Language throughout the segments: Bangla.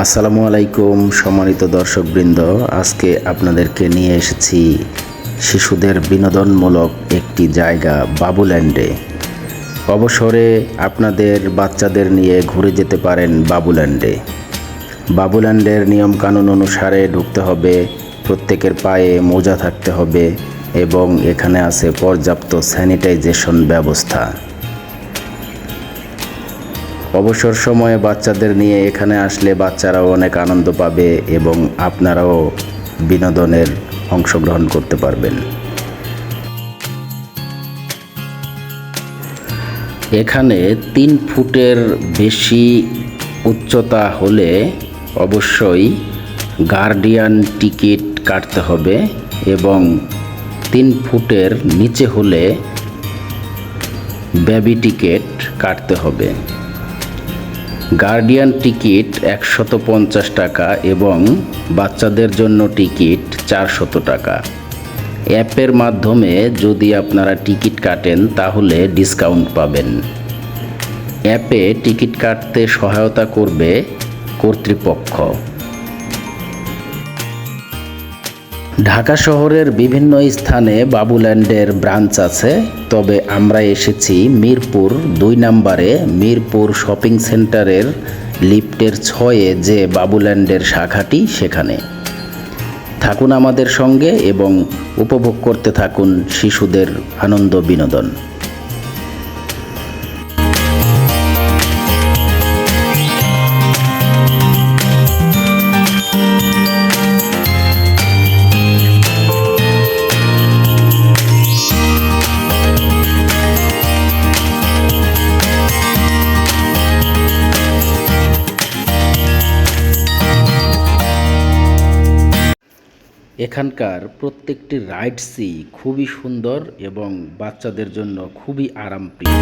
আসসালামু আলাইকুম সম্মানিত দর্শকবৃন্দ, আজকে আপনাদেরকে নিয়ে এসেছি শিশুদের বিনোদনমূলক একটি জায়গা বাবুল্যান্ডে। অবসরে আপনাদের বাচ্চাদের নিয়ে ঘুরে যেতে পারেন বাবুল্যান্ডে। বাবুল্যান্ডের নিয়মকানুন অনুসারে ঢুকতে হবে, প্রত্যেকের পায়ে মোজা থাকতে হবে এবং এখানে আছে পর্যাপ্ত স্যানিটাইজেশন ব্যবস্থা। অবসর সময়ে বাচ্চাদের নিয়ে এখানে আসলে বাচ্চারাও অনেক আনন্দ পাবে এবং আপনারাও বিনোদনের অংশগ্রহণ করতে পারবেন। এখানে 3 ফুটের বেশি উচ্চতা হলে অবশ্যই গার্ডিয়ান টিকিট কাটতে হবে এবং 3 ফুটের নিচে হলে বেবি টিকিট কাটতে হবে। গার্ডিয়ান টিকিট 150 টাকা এবং বাচ্চাদের জন্য টিকিট 400 টাকা। অ্যাপের মাধ্যমে যদি আপনারা টিকিট কাটেন তাহলে ডিসকাউন্ট পাবেন। অ্যাপে টিকিট কাটতে সহায়তা করবে কর্তৃপক্ষ। ঢাকা শহরের বিভিন্ন স্থানে বাবুল্যান্ডের ব্রাঞ্চ আছে, তবে আমরা এসেছি মিরপুর 2 নম্বরে মিরপুর শপিং সেন্টারের লিফটের 6-এ যে বাবুল্যান্ডের শাখাটি, সেখানে। থাকুন আমাদের সঙ্গে এবং উপভোগ করতে থাকুন শিশুদের আনন্দ বিনোদন। এখানকার প্রত্যেকটি রাইডসই খুবই সুন্দর এবং বাচ্চাদের জন্য খুবই আরামপ্রিয়।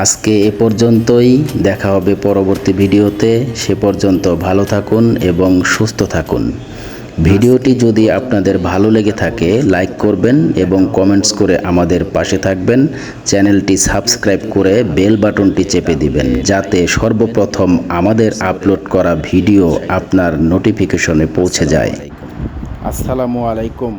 আজকে এ পর্যন্তই, দেখা হবে পরবর্তী ভিডিওতে। সে পর্যন্ত ভালো থাকুন এবং সুস্থ থাকুন। ভিডিওটি যদি আপনাদের ভালো লেগে থাকে লাইক করবেন এবং কমেন্টস করে আমাদের পাশে থাকবেন। চ্যানেলটি সাবস্ক্রাইব করে বেল বাটনটি চেপে দিবেন, যাতে সর্বপ্রথম আমাদের আপলোড করা ভিডিও আপনার নোটিফিকেশনে পৌঁছে যায়। আসসালামু আলাইকুম।